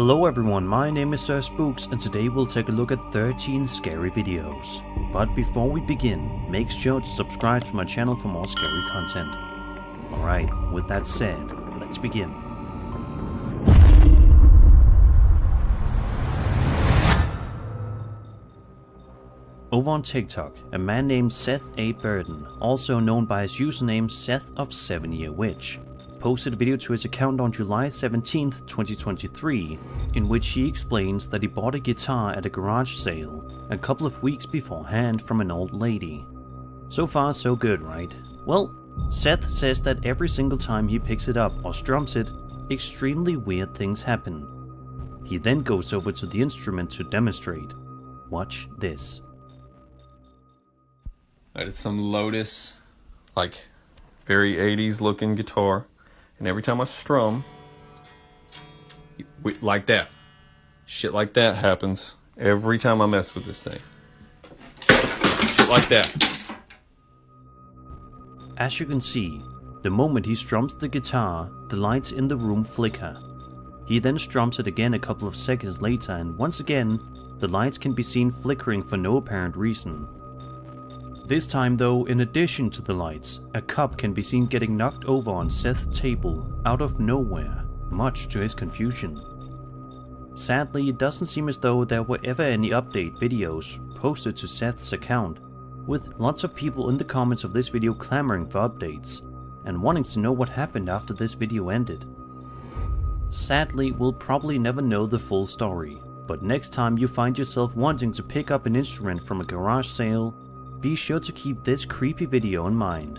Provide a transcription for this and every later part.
Hello everyone, my name is Sir Spooks and today we'll take a look at 13 scary videos. But before we begin, make sure to subscribe to my channel for more scary content. Alright, with that said, let's begin. Over on TikTok, a man named Seth A. Burden, also known by his username Seth of 7 Year Witch, posted a video to his account on July 17th, 2023, in which he explains that he bought a guitar at a garage sale a couple of weeks beforehand from an old lady. So far so good, right? Well, Seth says that every single time he picks it up or strums it, extremely weird things happen. He then goes over to the instrument to demonstrate. Watch this. That is some Lotus, like, very 80s looking guitar. And every time I strum, like that, shit like that happens every time I mess with this thing. Shit like that. As you can see, the moment he strums the guitar, the lights in the room flicker. He then strums it again a couple of seconds later and once again, the lights can be seen flickering for no apparent reason. This time though, in addition to the lights, a cup can be seen getting knocked over on Seth's table out of nowhere, much to his confusion. Sadly, it doesn't seem as though there were ever any update videos posted to Seth's account, with lots of people in the comments of this video clamoring for updates, and wanting to know what happened after this video ended. Sadly, we'll probably never know the full story, but next time you find yourself wanting to pick up an instrument from a garage sale, be sure to keep this creepy video in mind.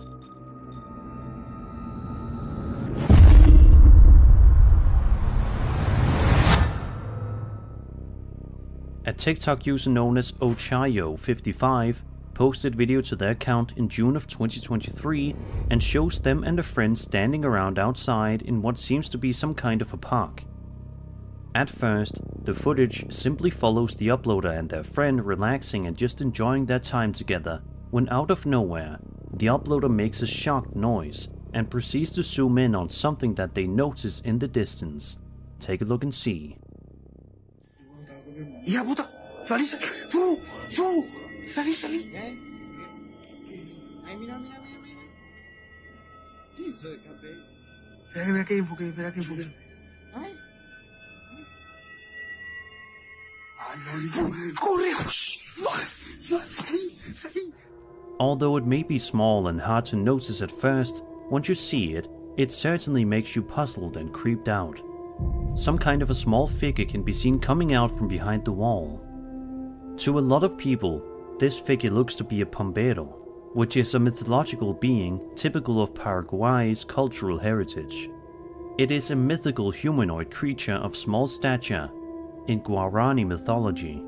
A TikTok user known as Ochayo55 posted video to their account in June of 2023 and shows them and a friend standing around outside in what seems to be some kind of a park. At first, the footage simply follows the uploader and their friend relaxing and just enjoying their time together, when out of nowhere, the uploader makes a shocked noise and proceeds to zoom in on something that they notice in the distance. Take a look and see. Iya puta, salí, salí. Ay, mira. ¿Qué hizo el café? Espera que enfoque. Ay. Corre. Salí. Although it may be small and hard to notice at first, once you see it, it certainly makes you puzzled and creeped out. Some kind of a small figure can be seen coming out from behind the wall. To a lot of people, this figure looks to be a pombero, which is a mythological being typical of Paraguay's cultural heritage. It is a mythical humanoid creature of small stature in Guarani mythology.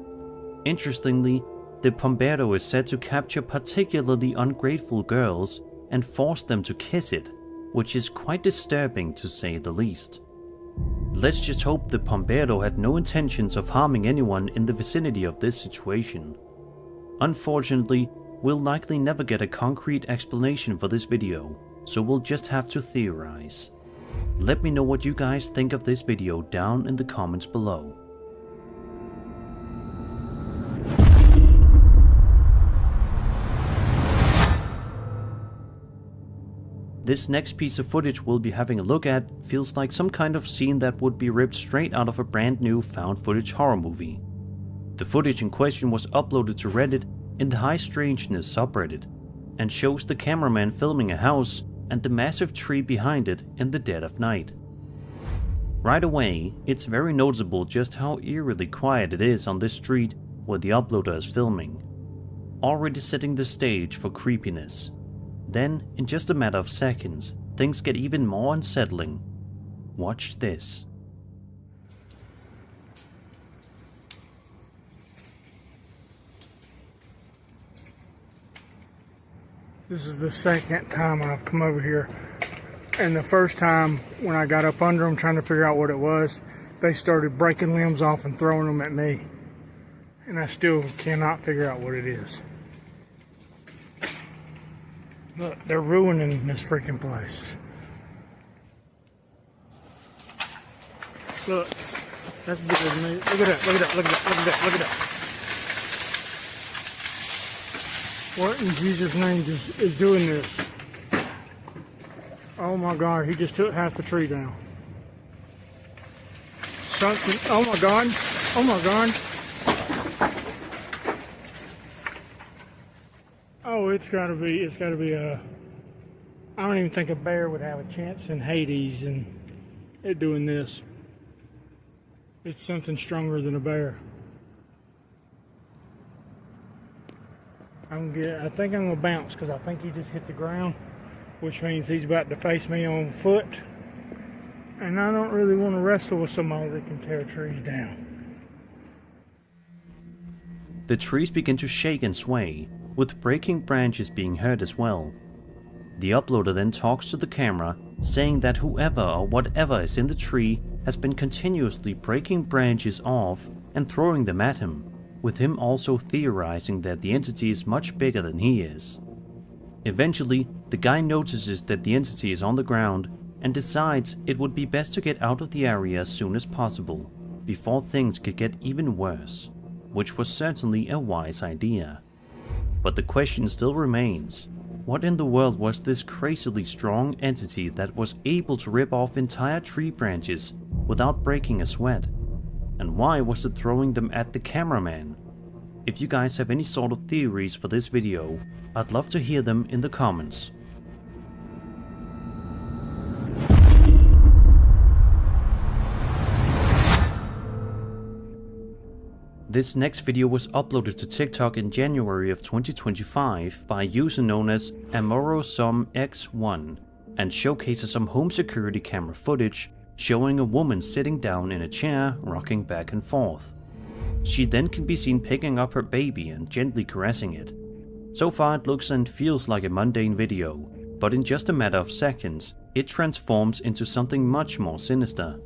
Interestingly, the pombero is said to capture particularly ungrateful girls and force them to kiss it, which is quite disturbing to say the least. Let's just hope the pombero had no intentions of harming anyone in the vicinity of this situation. Unfortunately, we'll likely never get a concrete explanation for this video, so we'll just have to theorize. Let me know what you guys think of this video down in the comments below. This next piece of footage we'll be having a look at feels like some kind of scene that would be ripped straight out of a brand new found footage horror movie. The footage in question was uploaded to Reddit in the High Strangeness subreddit, and shows the cameraman filming a house and the massive tree behind it in the dead of night. Right away, it's very noticeable just how eerily quiet it is on this street where the uploader is filming, already setting the stage for creepiness. Then, in just a matter of seconds, things get even more unsettling. Watch this. This is the second time I've come over here. And the first time, when I got up under them trying to figure out what it was, they started breaking limbs off and throwing them at me. And I still cannot figure out what it is. Look, they're ruining this freaking place. Look, That's bigger than me. Look at that, look at that, look at that, look at that, look at that. What in Jesus' name is doing this? Oh my God, he just took half the tree down. Something, oh my God, oh my God. Oh, it's gotta be I don't even think a bear would have a chance in Hades and it doing this. It's something stronger than a bear. I think I'm gonna bounce because I think he just hit the ground, which means he's about to face me on foot. And I don't really want to wrestle with somebody that can tear trees down. The trees begin to shake and sway, with breaking branches being heard as well. The uploader then talks to the camera, saying that whoever or whatever is in the tree has been continuously breaking branches off and throwing them at him, with him also theorizing that the entity is much bigger than he is. Eventually, the guy notices that the entity is on the ground and decides it would be best to get out of the area as soon as possible, before things could get even worse, which was certainly a wise idea. But the question still remains, what in the world was this crazily strong entity that was able to rip off entire tree branches without breaking a sweat? And why was it throwing them at the cameraman? If you guys have any sort of theories for this video, I'd love to hear them in the comments. This next video was uploaded to TikTok in January of 2025 by a user known as AmoroSomX1 and showcases some home security camera footage showing a woman sitting down in a chair rocking back and forth. She then can be seen picking up her baby and gently caressing it. So far it looks and feels like a mundane video, but in just a matter of seconds it transforms into something much more sinister.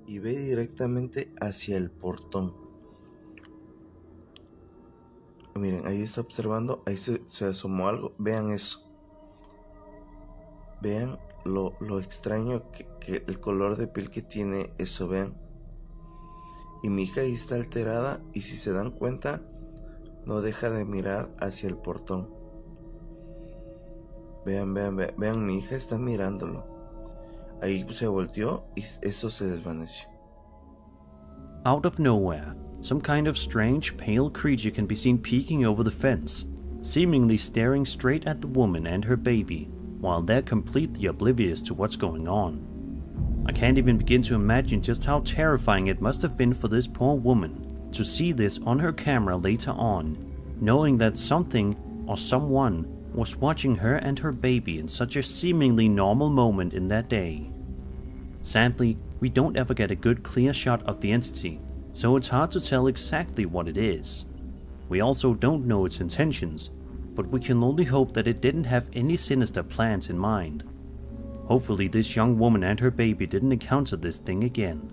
Y ve directamente hacia el portón. Miren, ahí está observando, ahí se asomó algo. Vean eso. Vean lo extraño que el color de piel que tiene eso, vean. Y mi hija ahí está alterada y si se dan cuenta, no deja de mirar hacia el portón. Vean, vean, vean, vean, mi hija está mirándolo. Ahí se volteó y eso se desvaneció. Out of nowhere, some kind of strange pale creature can be seen peeking over the fence, seemingly staring straight at the woman and her baby, while they're completely oblivious to what's going on. I can't even begin to imagine just how terrifying it must have been for this poor woman to see this on her camera later on, knowing that something or someone was watching her and her baby in such a seemingly normal moment in that day. Sadly, we don't ever get a good clear shot of the entity, so it's hard to tell exactly what it is. We also don't know its intentions, but we can only hope that it didn't have any sinister plans in mind. Hopefully this young woman and her baby didn't encounter this thing again.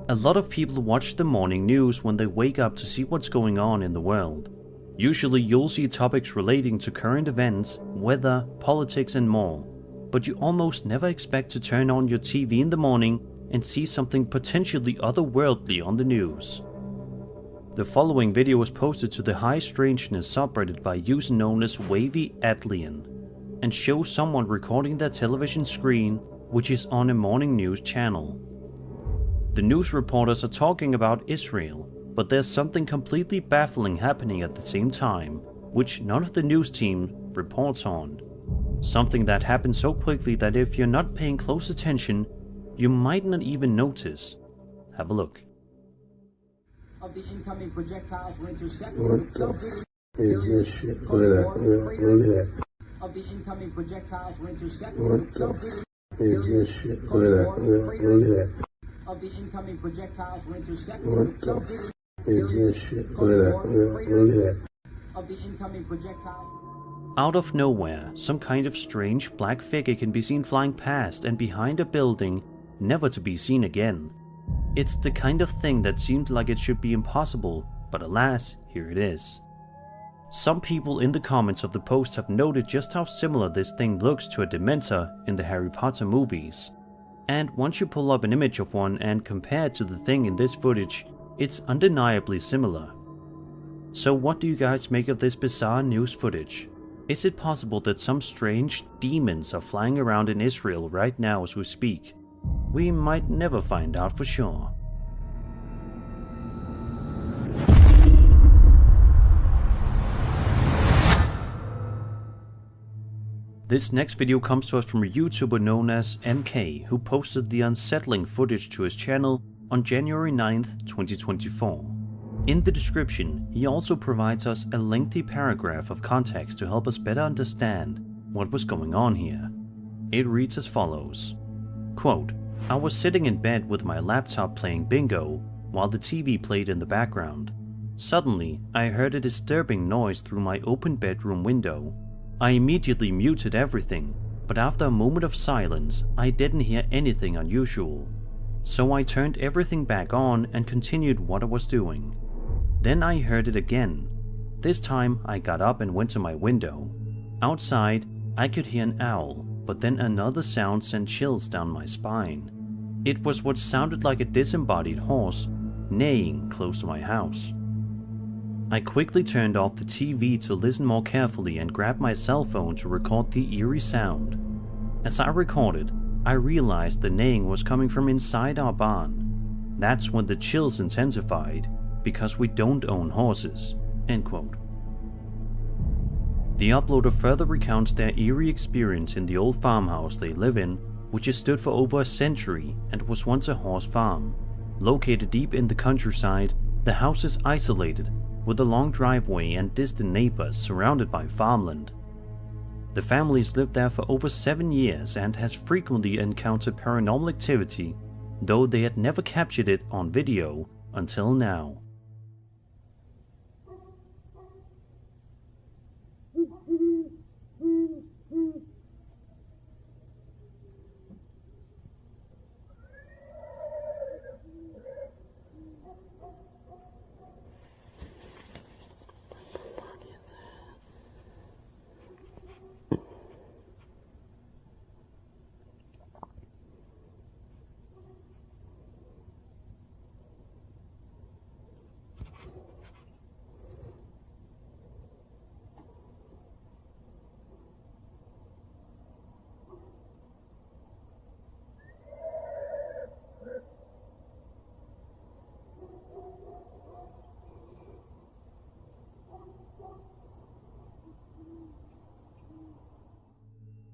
A lot of people watch the morning news when they wake up to see what's going on in the world. Usually you'll see topics relating to current events, weather, politics and more, but you almost never expect to turn on your TV in the morning and see something potentially otherworldly on the news. The following video was posted to the High Strangeness subreddit by a user known as Wavy Atlian and shows someone recording their television screen, which is on a morning news channel. The news reporters are talking about Israel, but there's something completely baffling happening at the same time, which none of the news team reports on. Something that happens so quickly that if you're not paying close attention, you might not even notice. Have a look. Of the incoming projectiles were intercepted. What the is this shit? Look at that, look at that. Of the incoming projectiles were intercepted. What the is this shit? Look at that, look at that. Of the incoming projectiles were intercepted. What the is this shit? Look at that, look at that. Of the incoming projectiles. Out of nowhere, some kind of strange black figure can be seen flying past and behind a building, never to be seen again. It's the kind of thing that seemed like it should be impossible, but alas, here it is. Some people in the comments of the post have noted just how similar this thing looks to a Dementor in the Harry Potter movies. And once you pull up an image of one and compare it to the thing in this footage, it's undeniably similar. So what do you guys make of this bizarre news footage? Is it possible that some strange demons are flying around in Israel right now as we speak? We might never find out for sure. This next video comes to us from a YouTuber known as MK, who posted the unsettling footage to his channel on January 9th, 2024. In the description, he also provides us a lengthy paragraph of context to help us better understand what was going on here. It reads as follows. Quote, "I was sitting in bed with my laptop playing bingo while the TV played in the background. Suddenly, I heard a disturbing noise through my open bedroom window. I immediately muted everything, but after a moment of silence, I didn't hear anything unusual. So I turned everything back on and continued what I was doing. Then I heard it again. This time I got up and went to my window. Outside, I could hear an owl, but then another sound sent chills down my spine. It was what sounded like a disembodied horse neighing close to my house. I quickly turned off the TV to listen more carefully and grabbed my cell phone to record the eerie sound. As I recorded, I realized the neighing was coming from inside our barn. That's when the chills intensified, because we don't own horses." End quote. The uploader further recounts their eerie experience in the old farmhouse they live in, which has stood for over a century and was once a horse farm. Located deep in the countryside, the house is isolated, with a long driveway and distant neighbors surrounded by farmland. The family's lived there for over 7 years and has frequently encountered paranormal activity, though they had never captured it on video until now.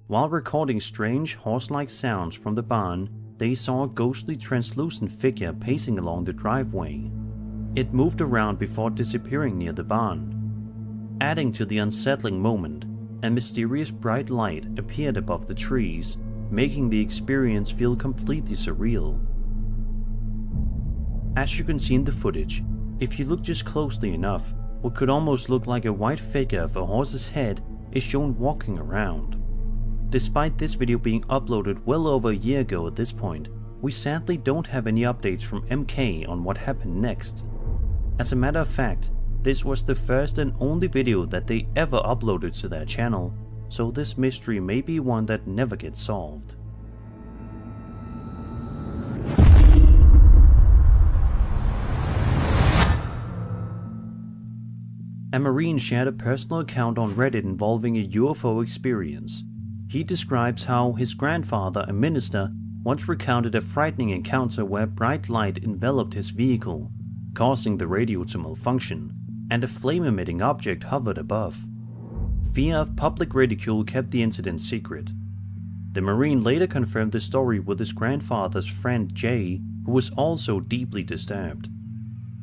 While recording strange horse-like sounds from the barn, they saw a ghostly translucent figure pacing along the driveway. It moved around before disappearing near the barn. Adding to the unsettling moment, a mysterious bright light appeared above the trees, making the experience feel completely surreal. As you can see in the footage, if you look just closely enough, what could almost look like a white figure of a horse's head is shown walking around. Despite this video being uploaded well over a year ago at this point, we sadly don't have any updates from MK on what happened next. As a matter of fact, this was the first and only video that they ever uploaded to their channel, so this mystery may be one that never gets solved. A Marine shared a personal account on Reddit involving a UFO experience. He describes how his grandfather, a minister, once recounted a frightening encounter where bright light enveloped his vehicle, causing the radio to malfunction, and a flame-emitting object hovered above. Fear of public ridicule kept the incident secret. The Marine later confirmed the story with his grandfather's friend Jay, who was also deeply disturbed.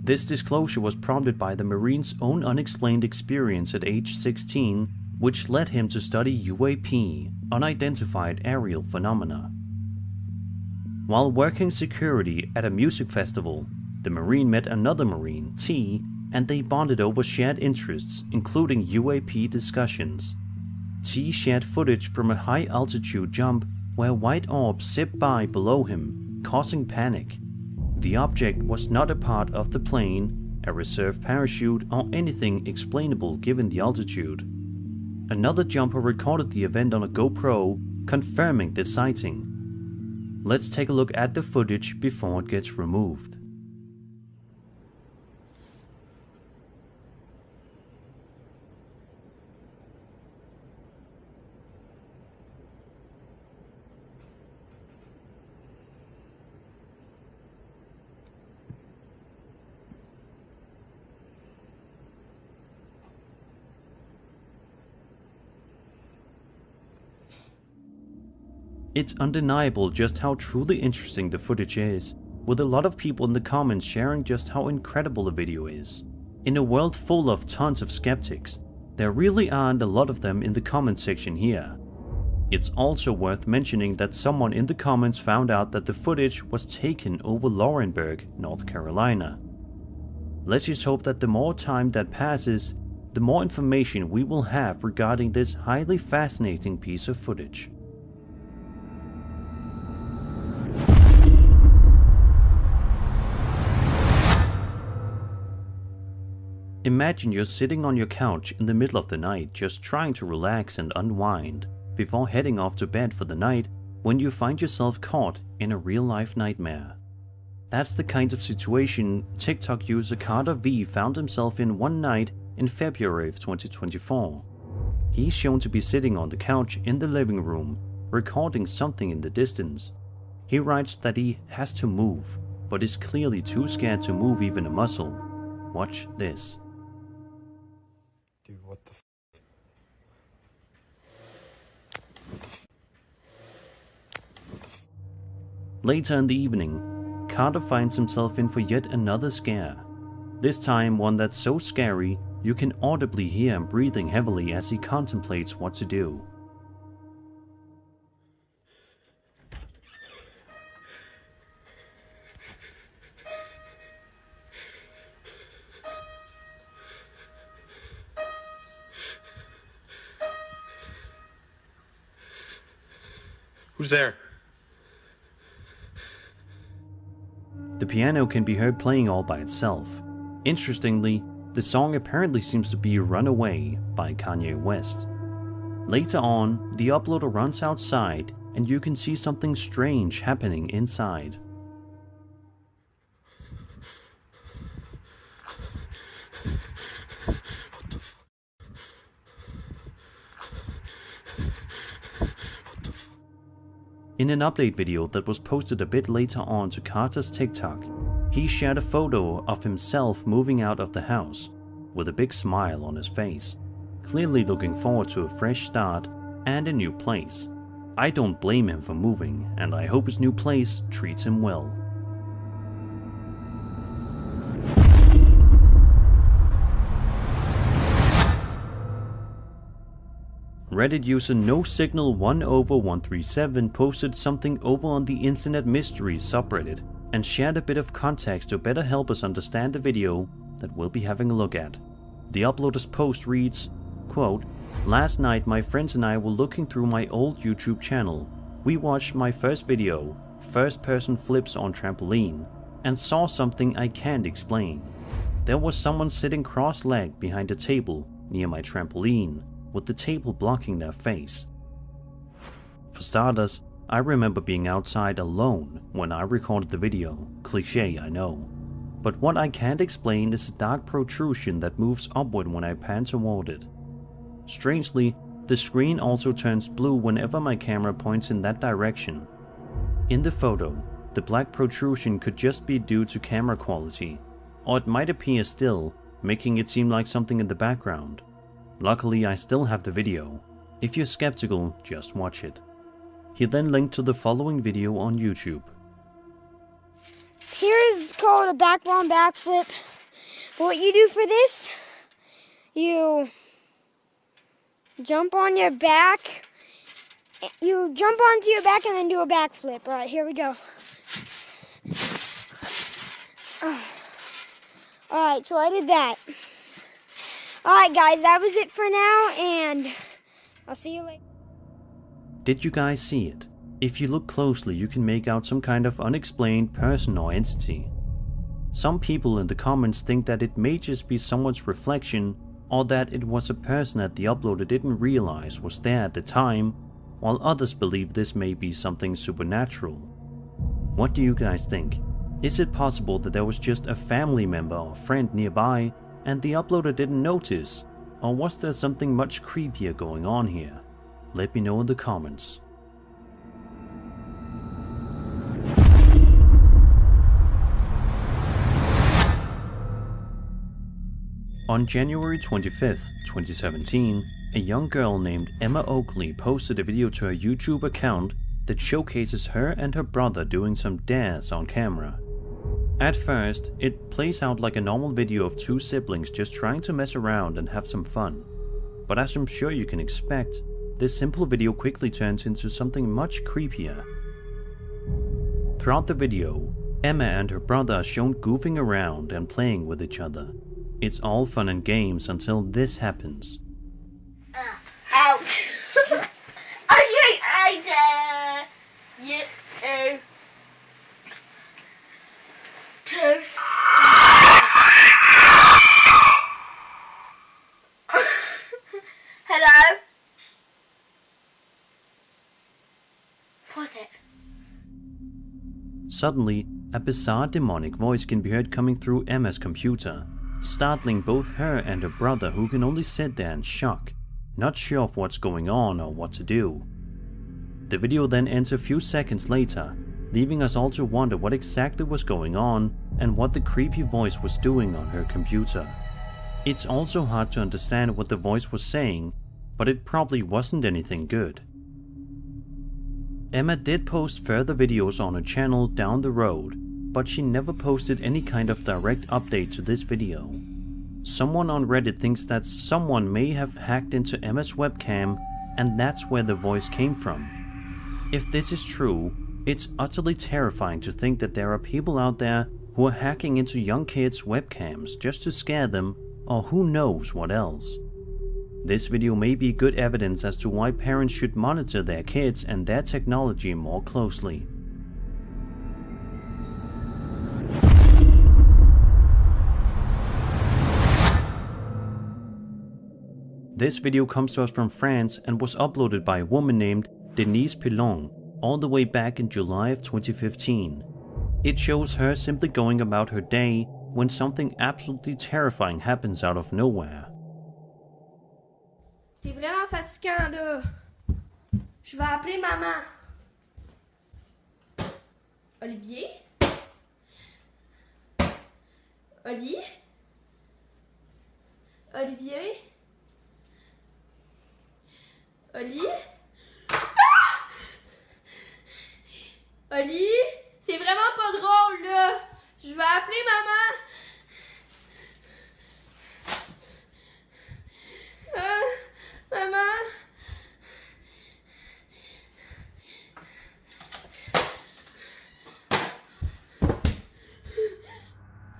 This disclosure was prompted by the Marine's own unexplained experience at age 16, which led him to study UAP, unidentified aerial phenomena. While working security at a music festival, the Marine met another Marine, T, and they bonded over shared interests, including UAP discussions. T shared footage from a high-altitude jump where white orbs zipped by below him, causing panic. The object was not a part of the plane, a reserve parachute, or anything explainable given the altitude. Another jumper recorded the event on a GoPro, confirming this sighting. Let's take a look at the footage before it gets removed. It's undeniable just how truly interesting the footage is, with a lot of people in the comments sharing just how incredible the video is. In a world full of tons of skeptics, there really aren't a lot of them in the comment section here. It's also worth mentioning that someone in the comments found out that the footage was taken over Laurinburg, North Carolina. Let's just hope that the more time that passes, the more information we will have regarding this highly fascinating piece of footage. Imagine you're sitting on your couch in the middle of the night just trying to relax and unwind before heading off to bed for the night when you find yourself caught in a real-life nightmare. That's the kind of situation TikTok user Carter V found himself in one night in February of 2024. He's shown to be sitting on the couch in the living room, recording something in the distance. He writes that he has to move, but is clearly too scared to move even a muscle. Watch this. Dude, what the Later in the evening, Carter finds himself in for yet another scare. This time one that's so scary you can audibly hear him breathing heavily as he contemplates what to do. Who's there? The piano can be heard playing all by itself. Interestingly, the song apparently seems to be Runaway by Kanye West. Later on, the uploader runs outside and you can see something strange happening inside. In an update video that was posted a bit later on to Carter's TikTok, he shared a photo of himself moving out of the house, with a big smile on his face, clearly looking forward to a fresh start and a new place. I don't blame him for moving, and I hope his new place treats him well. Reddit user NoSignal1over137 posted something over on the Internet Mysteries subreddit and shared a bit of context to better help us understand the video that we'll be having a look at. The uploader's post reads, quote, "Last night my friends and I were looking through my old YouTube channel. We watched my first video, first person flips on trampoline, and saw something I can't explain. There was someone sitting cross-legged behind a table near my trampoline, with the table blocking their face. For starters, I remember being outside alone when I recorded the video. Cliché, I know. But what I can't explain is a dark protrusion that moves upward when I pan toward it. Strangely, the screen also turns blue whenever my camera points in that direction. In the photo, the black protrusion could just be due to camera quality, or it might appear still, making it seem like something in the background. Luckily, I still have the video. If you're skeptical, just watch it." He then linked to the following video on YouTube. Here's called a backbone backflip. What you do for this, you jump on your back. You jump onto your back and then do a backflip. All right, here we go. All right, so I did that. Alright guys, that was it for now, and I'll see you later. Did you guys see it? If you look closely, you can make out some kind of unexplained person or entity. Some people in the comments think that it may just be someone's reflection, or that it was a person that the uploader didn't realize was there at the time, while others believe this may be something supernatural. What do you guys think? Is it possible that there was just a family member or friend nearby and the uploader didn't notice? Or was there something much creepier going on here? Let me know in the comments. On January 25th, 2017, a young girl named Emma Oakley posted a video to her YouTube account that showcases her and her brother doing some dares on camera. At first, it plays out like a normal video of two siblings just trying to mess around and have some fun. But as I'm sure you can expect, this simple video quickly turns into something much creepier. Throughout the video, Emma and her brother are shown goofing around and playing with each other. It's all fun and games until this happens. Ouch! Hello? Pause it. Suddenly, a bizarre demonic voice can be heard coming through Emma's computer, startling both her and her brother, who can only sit there in shock, not sure of what's going on or what to do. The video then ends a few seconds later, leaving us all to wonder what exactly was going on and what the creepy voice was doing on her computer. It's also hard to understand what the voice was saying, but it probably wasn't anything good. Emma did post further videos on her channel down the road, but she never posted any kind of direct update to this video. Someone on Reddit thinks that someone may have hacked into Emma's webcam, and that's where the voice came from. If this is true, it's utterly terrifying to think that there are people out there who are hacking into young kids' webcams just to scare them, or who knows what else. This video may be good evidence as to why parents should monitor their kids and their technology more closely. This video comes to us from France and was uploaded by a woman named Denise Pilon all the way back in July of 2015. It shows her simply going about her day when something absolutely terrifying happens out of nowhere. C'est vraiment fatigant là. Je vais appeler maman. Olivier? Oli? Olivier? Oli? Ah! Oli? C'est vraiment pas drôle là. Je vais appeler maman. Maman?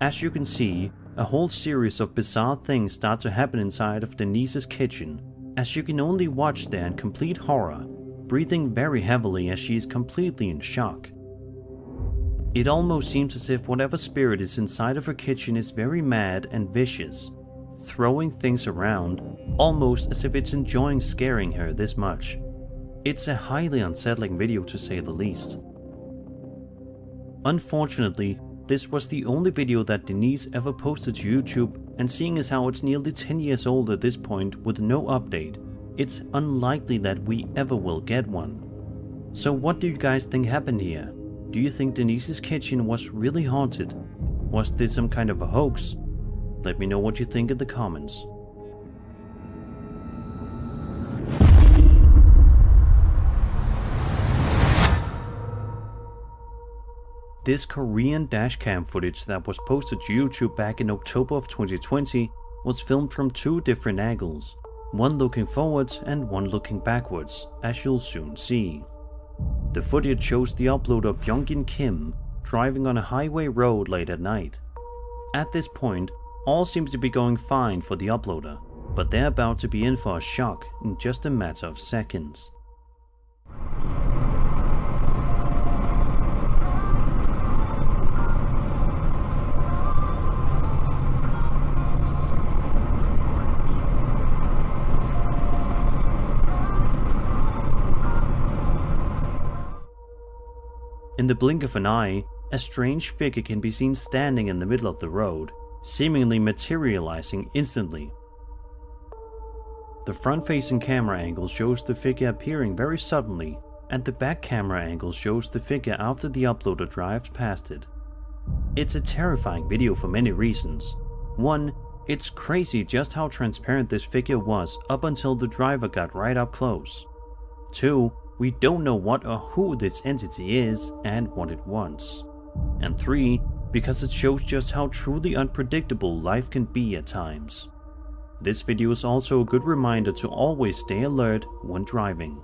As you can see, a whole series of bizarre things start to happen inside of Denise's kitchen, as you can only watch there in complete horror, breathing very heavily as she is completely in shock. It almost seems as if whatever spirit is inside of her kitchen is very mad and vicious, throwing things around, almost as if it's enjoying scaring her this much. It's a highly unsettling video to say the least. Unfortunately, this was the only video that Denise ever posted to YouTube, and seeing as how it's nearly 10 years old at this point with no update, it's unlikely that we ever will get one. So what do you guys think happened here? Do you think Denise's kitchen was really haunted? Was this some kind of a hoax? Let me know what you think in the comments. This Korean dashcam footage that was posted to YouTube back in October of 2020 was filmed from two different angles, one looking forwards and one looking backwards, as you'll soon see. The footage shows the uploader Byung-in Kim driving on a highway road late at night. At this point, all seems to be going fine for the uploader, but they're about to be in for a shock in just a matter of seconds. In the blink of an eye, a strange figure can be seen standing in the middle of the road, seemingly materializing instantly. The front-facing camera angle shows the figure appearing very suddenly, and the back camera angle shows the figure after the uploader drives past it. It's a terrifying video for many reasons. 1. It's crazy just how transparent this figure was up until the driver got right up close. 2. We don't know what or who this entity is and what it wants. And 3. Because it shows just how truly unpredictable life can be at times. This video is also a good reminder to always stay alert when driving.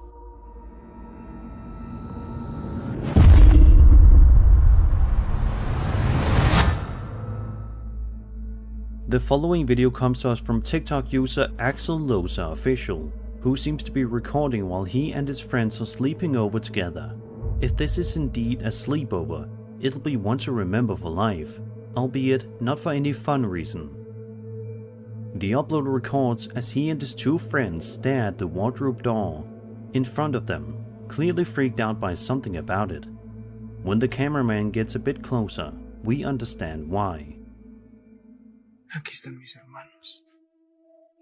The following video comes to us from TikTok user Axel Loza Official, who seems to be recording while he and his friends are sleeping over together. If this is indeed a sleepover, it'll be one to remember for life, albeit not for any fun reason. The uploader records as he and his two friends stare at the wardrobe door in front of them, clearly freaked out by something about it. When the cameraman gets a bit closer, we understand why. Aquí están mis hermanos.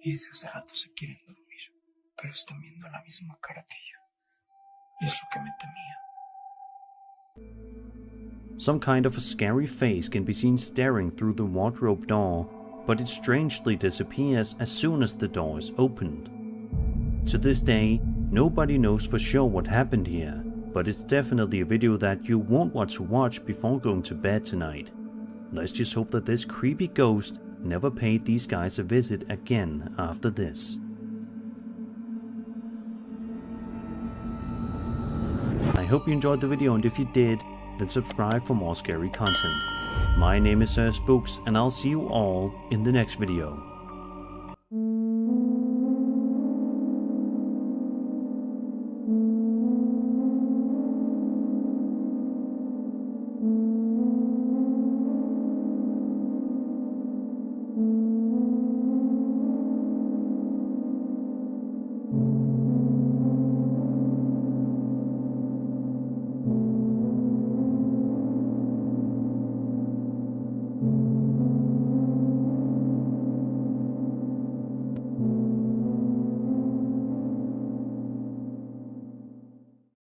Y desde hace rato se quieren dormir, pero están viendo la misma cara que yo. Y es lo que me temía. Some kind of a scary face can be seen staring through the wardrobe door, but it strangely disappears as soon as the door is opened. To this day, nobody knows for sure what happened here, but it's definitely a video that you won't want to watch before going to bed tonight. Let's just hope that this creepy ghost never paid these guys a visit again after this. I hope you enjoyed the video, and if you did, then subscribe for more scary content. My name is Spooks, and I'll see you all in the next video.